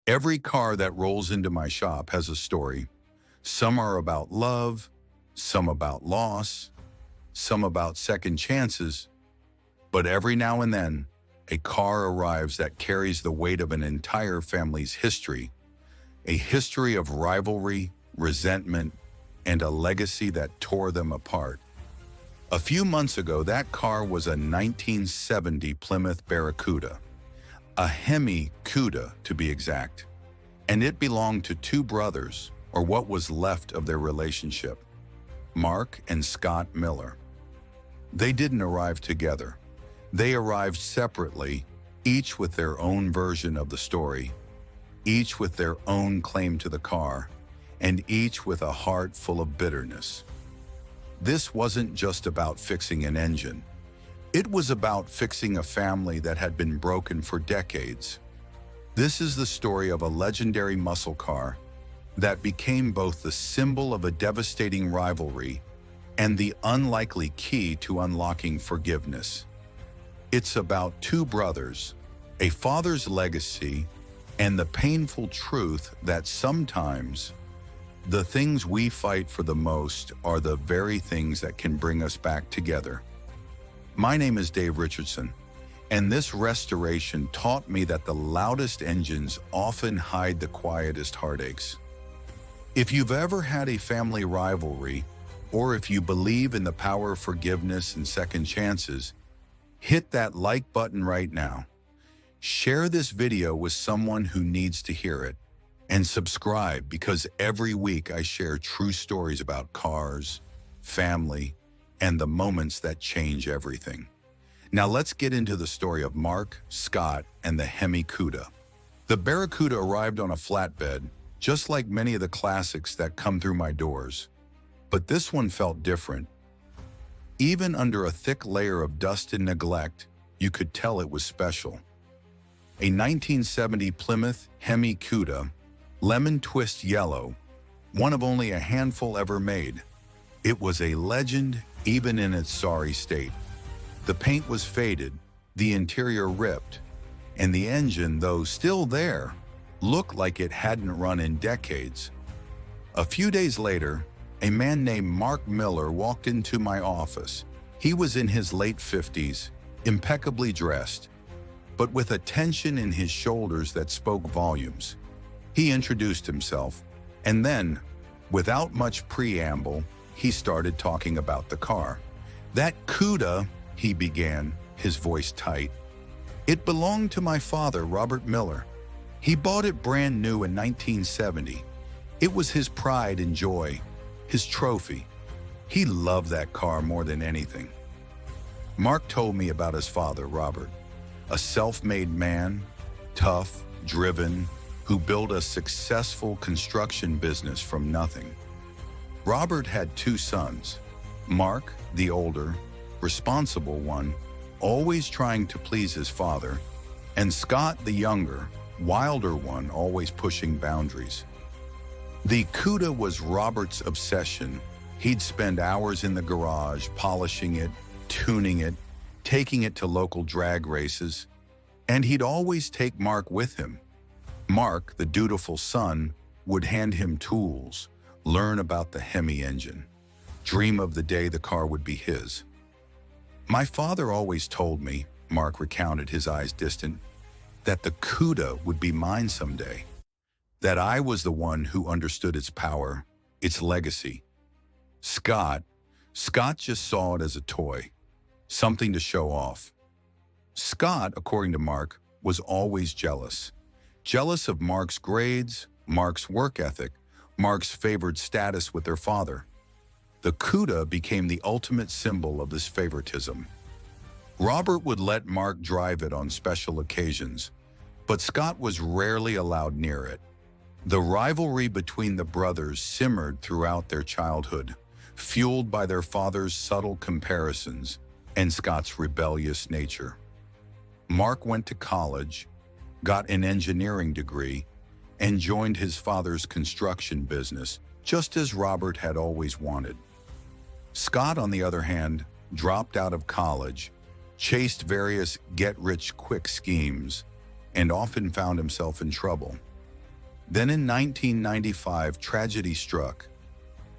Every car that rolls into my shop has a story. Some are about love, some about loss, some about second chances, but every now and then, a car arrives that carries the weight of an entire family's history, a history of rivalry, resentment, and a legacy that tore them apart. A few months ago, that car was a 1970 Plymouth Barracuda, a Hemi Cuda to be exact, and it belonged to two brothers, or what was left of their relationship, Mark and Scott Miller. They didn't arrive together. They arrived separately, each with their own version of the story, each with their own claim to the car, and each with a heart full of bitterness. This wasn't just about fixing an engine. It was about fixing a family that had been broken for decades. This is the story of a legendary muscle car that became both the symbol of a devastating rivalry and the unlikely key to unlocking forgiveness. It's about two brothers, a father's legacy, and the painful truth that sometimes the things we fight for the most are the very things that can bring us back together. My name is Dave Richardson, and this restoration taught me that the loudest engines often hide the quietest heartaches. If you've ever had a family rivalry, or if you believe in the power of forgiveness and second chances, hit that like button right now. Share this video with someone who needs to hear it, and subscribe because every week I share true stories about cars, family, and the moments that change everything. Now let's get into the story of Mark, Scott, and the Hemi Cuda. The Barracuda arrived on a flatbed, just like many of the classics that come through my doors. But this one felt different. Even under a thick layer of dust and neglect, you could tell it was special. A 1970 Plymouth Hemi Cuda, lemon twist yellow, one of only a handful ever made. It was a legend even in its sorry state. The paint was faded, the interior ripped, and the engine, though still there, looked like it hadn't run in decades. A few days later, a man named Mark Miller walked into my office. He was in his late 50s, impeccably dressed, but with a tension in his shoulders that spoke volumes. He introduced himself, and then, without much preamble, he started talking about the car. "That Cuda," he began, his voice tight. "It belonged to my father, Robert Miller. He bought it brand new in 1970. It was his pride and joy, his trophy. He loved that car more than anything." Mark told me about his father, Robert, a self-made man, tough, driven, who built a successful construction business from nothing. Robert had two sons, Mark, the older, responsible one, always trying to please his father, and Scott, the younger, wilder one, always pushing boundaries. The Cuda was Robert's obsession. He'd spend hours in the garage, polishing it, tuning it, taking it to local drag races, and he'd always take Mark with him. Mark, the dutiful son, would hand him tools, learn about the Hemi engine, dream of the day the car would be his. "My father always told me," Mark recounted, his eyes distant, "that the Cuda would be mine someday. That I was the one who understood its power, its legacy." Scott just saw it as a toy, something to show off. Scott, according to Mark, was always jealous. Jealous of Mark's grades, Mark's work ethic, Mark's favored status with their father. The Cuda became the ultimate symbol of this favoritism. Robert would let Mark drive it on special occasions, but Scott was rarely allowed near it. The rivalry between the brothers simmered throughout their childhood, fueled by their father's subtle comparisons and Scott's rebellious nature. Mark went to college, got an engineering degree, and joined his father's construction business, just as Robert had always wanted. Scott, on the other hand, dropped out of college, chased various get-rich-quick schemes, and often found himself in trouble. Then in 1995, tragedy struck.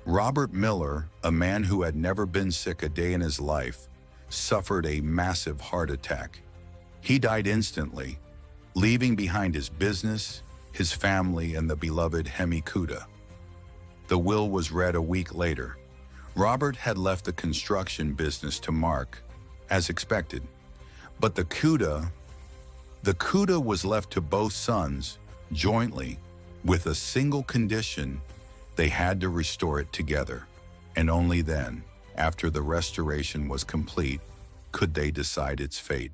Robert Miller, a man who had never been sick a day in his life, suffered a massive heart attack. He died instantly, leaving behind his business, his family, and the beloved Hemi. The will was read a week later. Robert had left the construction business to Mark, as expected. But the Cuda was left to both sons, jointly, with a single condition: they had to restore it together. And only then, after the restoration was complete, could they decide its fate.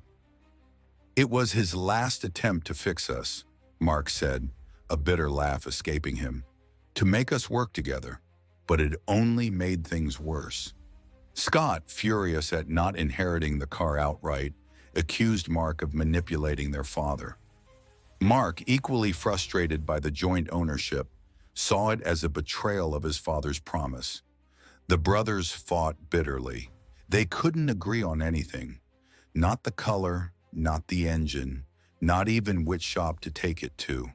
It was his last attempt to fix us, Mark said, a bitter laugh escaping him, to make us work together, but it only made things worse. Scott, furious at not inheriting the car outright, accused Mark of manipulating their father. Mark, equally frustrated by the joint ownership, saw it as a betrayal of his father's promise. The brothers fought bitterly. They couldn't agree on anything. Not the color, not the engine, not even which shop to take it to.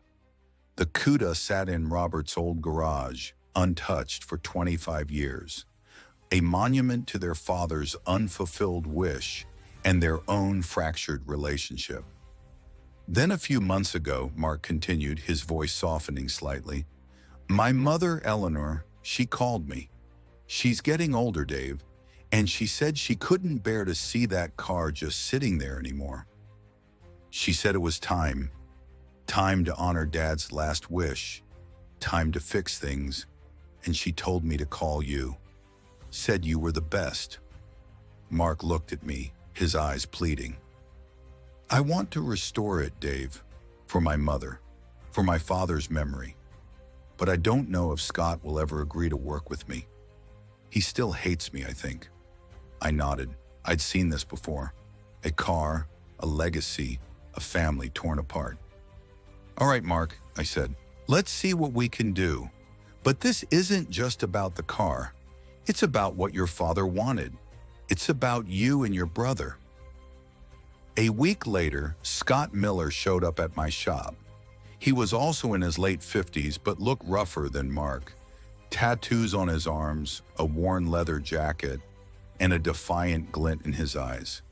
The Cuda sat in Robert's old garage, untouched for 25 years, a monument to their father's unfulfilled wish and their own fractured relationship. Then a few months ago, Mark continued, his voice softening slightly, my mother, Eleanor, she called me. She's getting older, Dave, and she said she couldn't bear to see that car just sitting there anymore. She said it was time to honor Dad's last wish, time to fix things, and she told me to call you. Said you were the best. Mark looked at me, his eyes pleading. I want to restore it, Dave, for my mother, for my father's memory. But I don't know if Scott will ever agree to work with me. He still hates me, I think. I nodded. I'd seen this before. A car, a legacy, a family torn apart. All right, Mark, I said, let's see what we can do. But this isn't just about the car. It's about what your father wanted. It's about you and your brother. A week later, Scott Miller showed up at my shop. He was also in his late 50s, but looked rougher than Mark. Tattoos on his arms, a worn leather jacket, and a defiant glint in his eyes.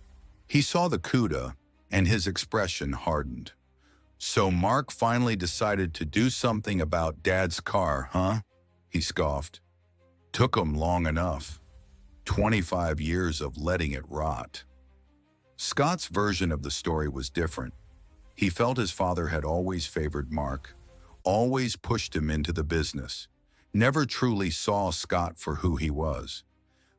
He saw the Cuda, and his expression hardened. So Mark finally decided to do something about Dad's car, huh? He scoffed. Took him long enough. 25 years of letting it rot. Scott's version of the story was different. He felt his father had always favored Mark, always pushed him into the business, never truly saw Scott for who he was.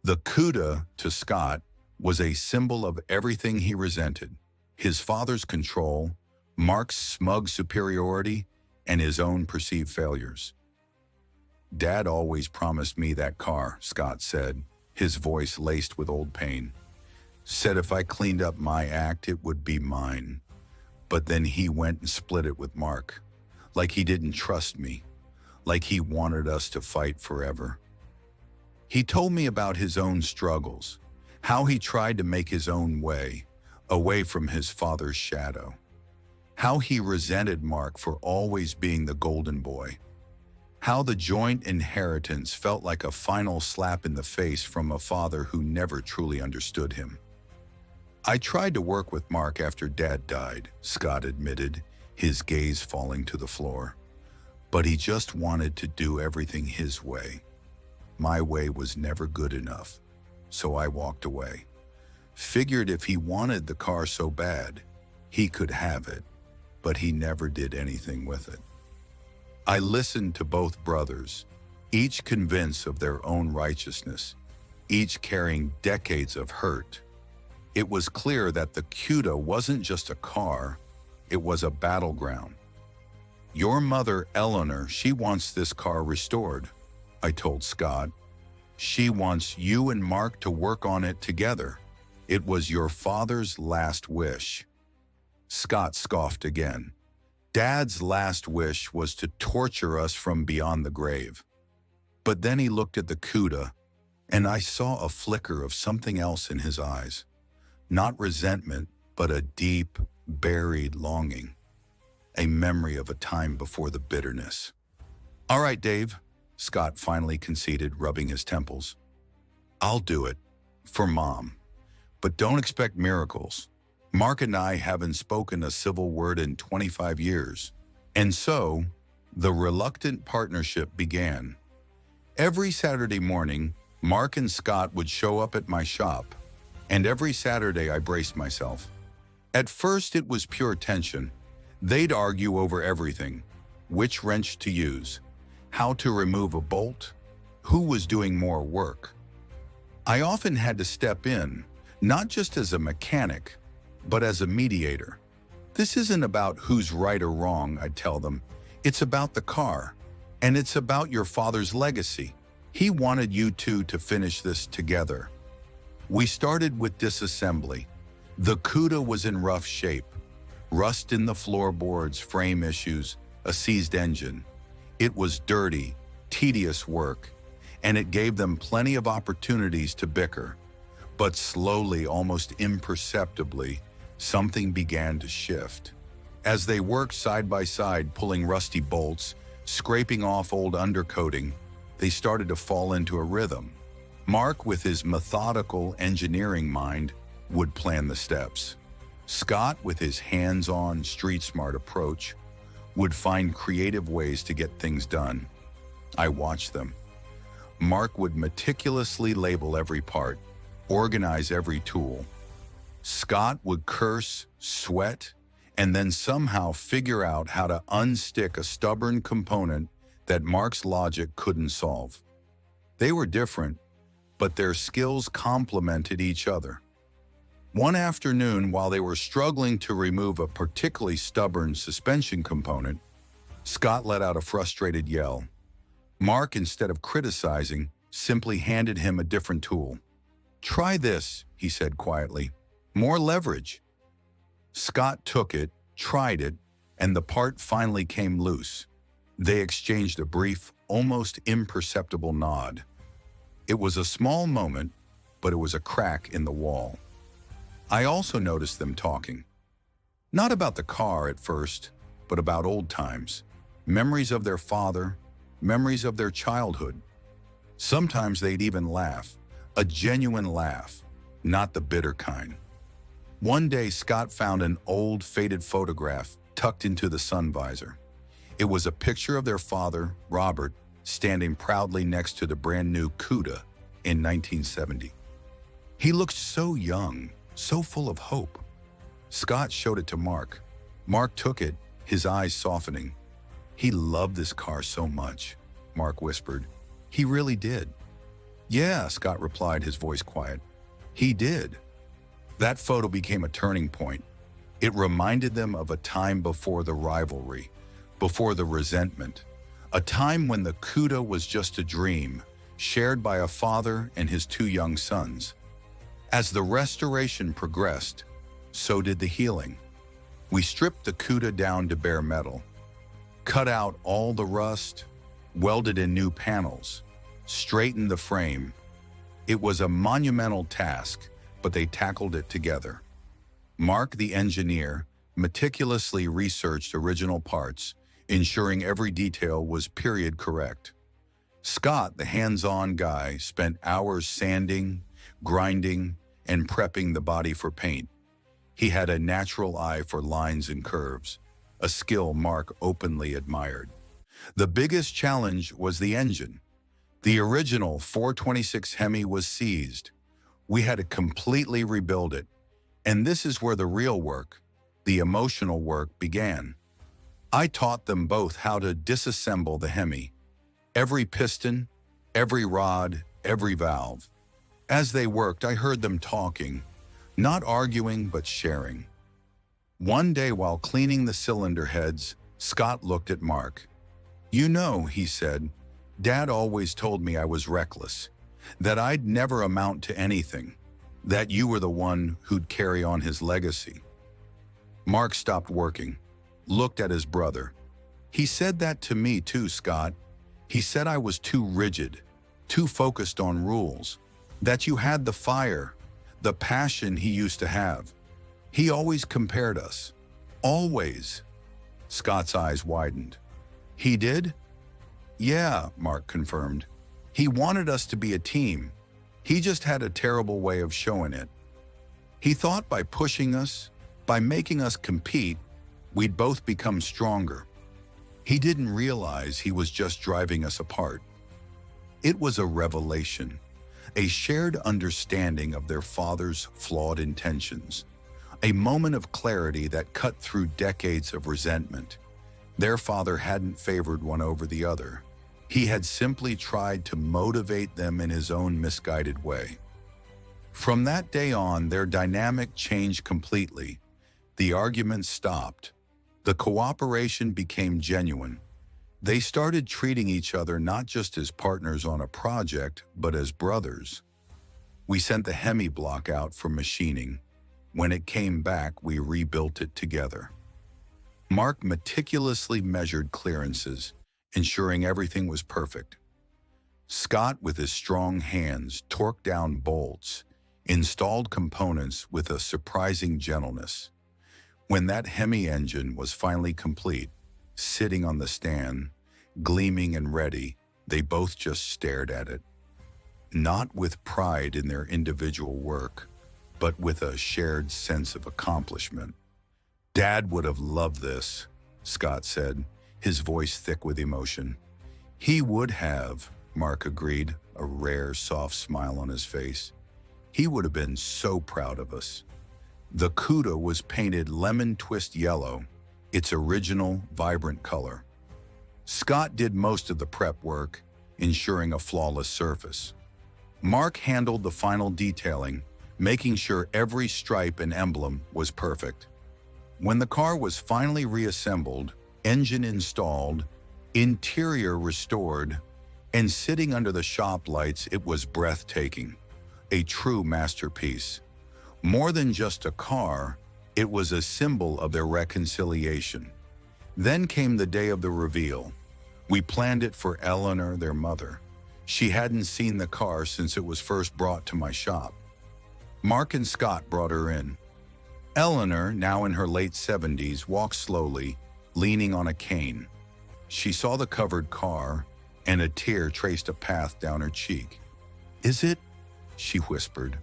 The Cuda, to Scott, was a symbol of everything he resented: his father's control, Mark's smug superiority, and his own perceived failures. Dad always promised me that car, Scott said, his voice laced with old pain. Said if I cleaned up my act, it would be mine. But then he went and split it with Mark, like he didn't trust me, like he wanted us to fight forever. He told me about his own struggles, how he tried to make his own way, away from his father's shadow. How he resented Mark for always being the golden boy. How the joint inheritance felt like a final slap in the face from a father who never truly understood him. I tried to work with Mark after Dad died, Scott admitted, his gaze falling to the floor. But he just wanted to do everything his way. My way was never good enough, so I walked away. Figured if he wanted the car so bad, he could have it, but he never did anything with it. I listened to both brothers, each convinced of their own righteousness, each carrying decades of hurt. It was clear that the Cuda wasn't just a car, it was a battleground. Your mother, Eleanor, she wants this car restored, I told Scott. She wants you and Mark to work on it together. It was your father's last wish. Scott scoffed again. Dad's last wish was to torture us from beyond the grave. But then he looked at the Cuda, and I saw a flicker of something else in his eyes. Not resentment, but a deep, buried longing. a memory of a time before the bitterness. "All right, Dave," Scott finally conceded, rubbing his temples. "I'll do it. For Mom. But don't expect miracles. Mark and I haven't spoken a civil word in 25 years. And so, the reluctant partnership began. Every Saturday morning, Mark and Scott would show up at my shop, and every Saturday I braced myself. At first it was pure tension. They'd argue over everything: which wrench to use, how to remove a bolt, who was doing more work. I often had to step in, not just as a mechanic, but as a mediator. "This isn't about who's right or wrong," I'd tell them. "It's about the car, and it's about your father's legacy. He wanted you two to finish this together." We started with disassembly. The Cuda was in rough shape. Rust in the floorboards, frame issues, a seized engine. It was dirty, tedious work, and it gave them plenty of opportunities to bicker. But slowly, almost imperceptibly, something began to shift. As they worked side by side, pulling rusty bolts, scraping off old undercoating, they started to fall into a rhythm. Mark, with his methodical engineering mind, would plan the steps. Scott, with his hands-on, street-smart approach, would find creative ways to get things done. I watched them. Mark would meticulously label every part, organize every tool. Scott would curse, sweat, and then somehow figure out how to unstick a stubborn component that Mark's logic couldn't solve. They were different, but their skills complemented each other. One afternoon, while they were struggling to remove a particularly stubborn suspension component, Scott let out a frustrated yell. Mark, instead of criticizing, simply handed him a different tool. "Try this," he said quietly. "More leverage." Scott took it, tried it, and the part finally came loose. They exchanged a brief, almost imperceptible nod. It was a small moment, but it was a crack in the wall. I also noticed them talking. Not about the car at first, but about old times, memories of their father, memories of their childhood. Sometimes they'd even laugh, a genuine laugh, not the bitter kind. One day, Scott found an old, faded photograph tucked into the sun visor. It was a picture of their father, Robert, standing proudly next to the brand-new Cuda in 1970. He looked so young, so full of hope. Scott showed it to Mark. Mark took it, his eyes softening. "He loved this car so much," Mark whispered. "He really did." "Yeah," Scott replied, his voice quiet. "He did." That photo became a turning point. It reminded them of a time before the rivalry, before the resentment, a time when the Cuda was just a dream, shared by a father and his two young sons. As the restoration progressed, so did the healing. We stripped the Cuda down to bare metal, cut out all the rust, welded in new panels, straightened the frame. It was a monumental task, but they tackled it together. Mark, the engineer, meticulously researched original parts, ensuring every detail was period correct. Scott, the hands-on guy, spent hours sanding, grinding, and prepping the body for paint. He had a natural eye for lines and curves, a skill Mark openly admired. The biggest challenge was the engine. The original 426 Hemi was seized. We had to completely rebuild it. And this is where the real work, the emotional work, began. I taught them both how to disassemble the Hemi. Every piston, every rod, every valve. As they worked, I heard them talking, not arguing, but sharing. One day while cleaning the cylinder heads, Scott looked at Mark. "You know," he said, "Dad always told me I was reckless, that I'd never amount to anything, that you were the one who'd carry on his legacy." Mark stopped working, looked at his brother. "He said that to me too, Scott. He said I was too rigid, too focused on rules, that you had the fire, the passion he used to have. He always compared us. Always." Scott's eyes widened. He did? Yeah, Mark confirmed. He wanted us to be a team. He just had a terrible way of showing it. He thought by pushing us, by making us compete, we'd both become stronger. He didn't realize he was just driving us apart. It was a revelation, a shared understanding of their father's flawed intentions, a moment of clarity that cut through decades of resentment. Their father hadn't favored one over the other. He had simply tried to motivate them in his own misguided way. From that day on, their dynamic changed completely. The arguments stopped. The cooperation became genuine. They started treating each other not just as partners on a project, but as brothers. We sent the Hemi block out for machining. When it came back, we rebuilt it together. Mark meticulously measured clearances, ensuring everything was perfect. Scott, with his strong hands, torqued down bolts, installed components with a surprising gentleness. When that Hemi engine was finally complete, sitting on the stand, gleaming and ready, they both just stared at it. Not with pride in their individual work, but with a shared sense of accomplishment. Dad would have loved this, Scott said, his voice thick with emotion. He would have, Mark agreed, a rare, soft smile on his face. He would have been so proud of us. The Cuda was painted lemon twist yellow, its original, vibrant color. Scott did most of the prep work, ensuring a flawless surface. Mark handled the final detailing, making sure every stripe and emblem was perfect. When the car was finally reassembled, engine installed, interior restored, and sitting under the shop lights, it was breathtaking. A true masterpiece. More than just a car, it was a symbol of their reconciliation. Then came the day of the reveal. We planned it for Eleanor, their mother. She hadn't seen the car since it was first brought to my shop. Mark and Scott brought her in. Eleanor, now in her late 70s, walked slowly, leaning on a cane. She saw the covered car, and a tear traced a path down her cheek. "Is it?" she whispered.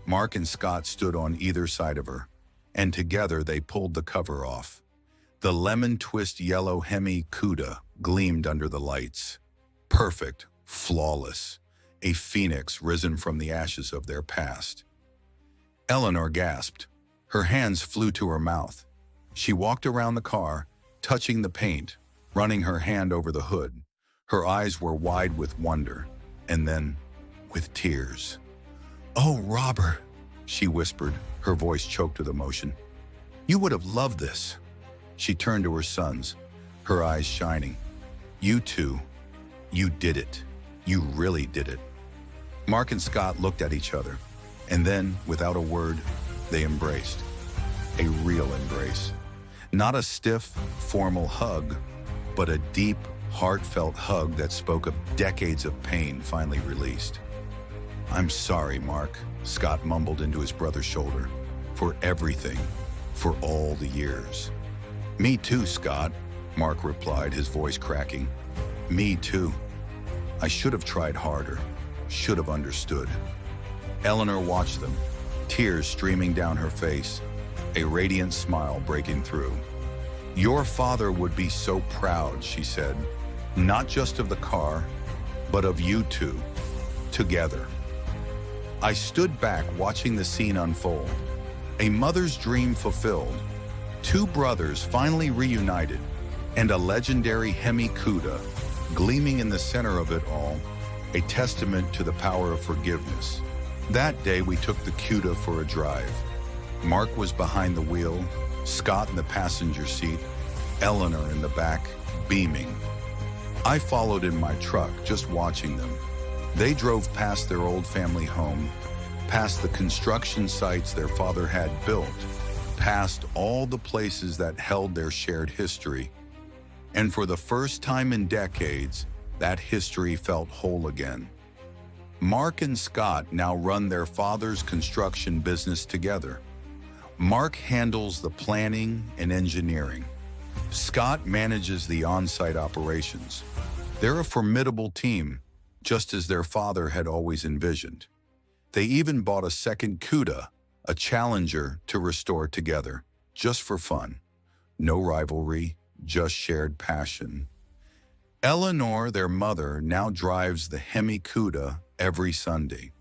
Mark and Scott stood on either side of her, and together they pulled the cover off. The lemon twist yellow Hemi Cuda gleamed under the lights. Perfect, flawless, a phoenix risen from the ashes of their past. Eleanor gasped. Her hands flew to her mouth. She walked around the car, touching the paint, running her hand over the hood. Her eyes were wide with wonder, and then with tears. "Oh, Robert," she whispered, her voice choked with emotion. "You would have loved this." She turned to her sons, her eyes shining. "You two, you did it. You really did it." Mark and Scott looked at each other, and then, without a word, they embraced. A real embrace. Not a stiff, formal hug, but a deep, heartfelt hug that spoke of decades of pain finally released. "I'm sorry, Mark," Scott mumbled into his brother's shoulder, "for everything, for all the years." "Me too, Scott," Mark replied, his voice cracking. "Me too. I should have tried harder, should have understood." Eleanor watched them, tears streaming down her face, a radiant smile breaking through. "Your father would be so proud," she said, "not just of the car, but of you two, together." I stood back watching the scene unfold. A mother's dream fulfilled, two brothers finally reunited, and a legendary Hemi Cuda gleaming in the center of it all, a testament to the power of forgiveness. That day we took the Cuda for a drive. Mark was behind the wheel, Scott in the passenger seat, Eleanor in the back, beaming. I followed in my truck, just watching them. They drove past their old family home, past the construction sites their father had built, past all the places that held their shared history. And for the first time in decades, that history felt whole again. Mark and Scott now run their father's construction business together. Mark handles the planning and engineering. Scott manages the on-site operations. They're a formidable team, just as their father had always envisioned. They even bought a second CUDA, a challenger, to restore together, just for fun. No rivalry, just shared passion. Eleanor, their mother, now drives the Hemi CUDA every Sunday.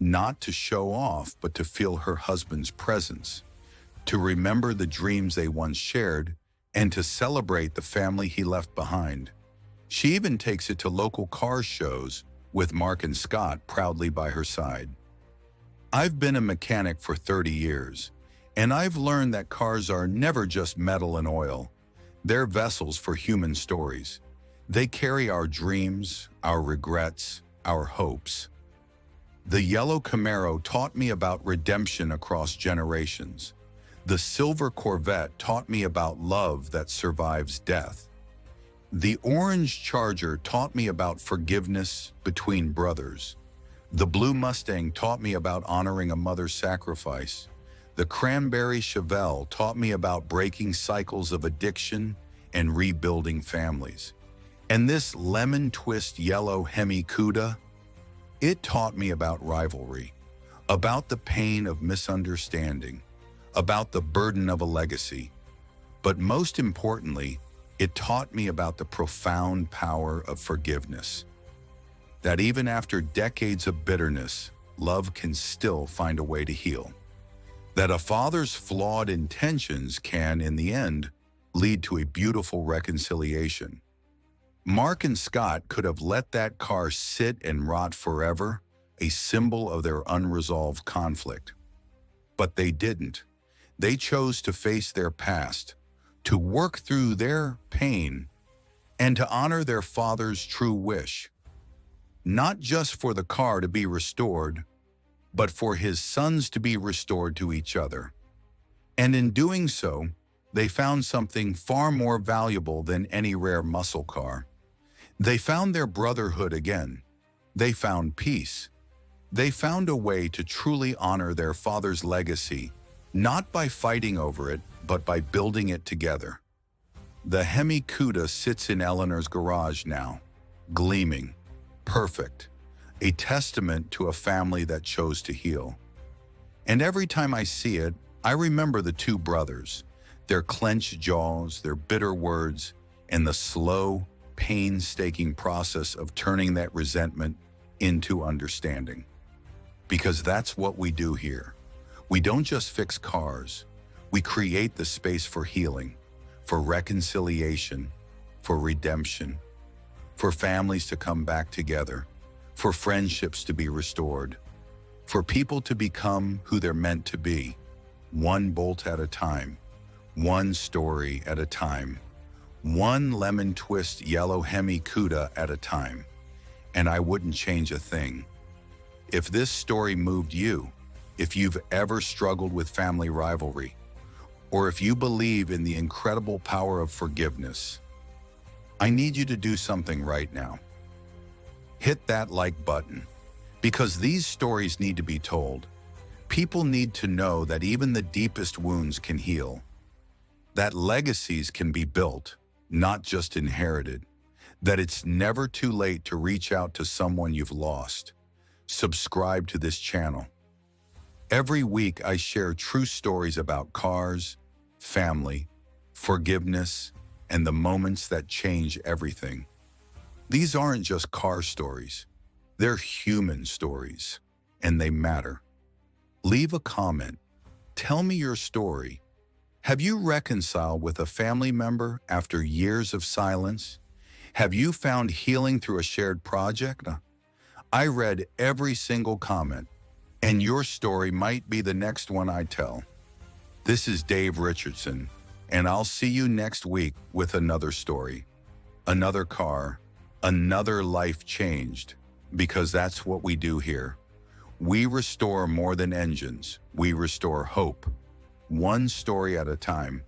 Not to show off, but to feel her husband's presence, to remember the dreams they once shared, and to celebrate the family he left behind. She even takes it to local car shows, with Mark and Scott proudly by her side. I've been a mechanic for 30 years, and I've learned that cars are never just metal and oil. They're vessels for human stories. They carry our dreams, our regrets, our hopes. The yellow Camaro taught me about redemption across generations. The silver Corvette taught me about love that survives death. The orange Charger taught me about forgiveness between brothers. The blue Mustang taught me about honoring a mother's sacrifice. The cranberry Chevelle taught me about breaking cycles of addiction and rebuilding families. And this lemon twist yellow Hemi CUDA, it taught me about rivalry, about the pain of misunderstanding, about the burden of a legacy. But most importantly, it taught me about the profound power of forgiveness. That even after decades of bitterness, love can still find a way to heal. That a father's flawed intentions can, in the end, lead to a beautiful reconciliation. Mark and Scott could have let that car sit and rot forever, a symbol of their unresolved conflict. But they didn't. They chose to face their past, to work through their pain, and to honor their father's true wish. Not just for the car to be restored, but for his sons to be restored to each other. And in doing so, they found something far more valuable than any rare muscle car. They found their brotherhood again. They found peace. They found a way to truly honor their father's legacy, not by fighting over it, but by building it together. The Hemi CUDA sits in Eleanor's garage now, gleaming, perfect, a testament to a family that chose to heal. And every time I see it, I remember the two brothers, their clenched jaws, their bitter words, and the slow, painstaking process of turning that resentment into understanding. Because that's what we do here. We don't just fix cars. We create the space for healing, for reconciliation, for redemption, for families to come back together, for friendships to be restored, for people to become who they're meant to be, one bolt at a time, one story at a time, one lemon twist yellow Hemi CUDA at a time. And I wouldn't change a thing. If this story moved you, if you've ever struggled with family rivalry, or if you believe in the incredible power of forgiveness, I need you to do something right now. Hit that like button, because these stories need to be told. People need to know that even the deepest wounds can heal, that legacies can be built, not just inherited, that it's never too late to reach out to someone you've lost. Subscribe to this channel. Every week I share true stories about cars, family, forgiveness, and the moments that change everything. These aren't just car stories. They're human stories, and they matter. Leave a comment. Tell me your story. Have you reconciled with a family member after years of silence? Have you found healing through a shared project? I read every single comment, and your story might be the next one I tell. This is Dave Richardson, and I'll see you next week with another story, another car, another life changed, because that's what we do here. We restore more than engines. We restore hope, one story at a time.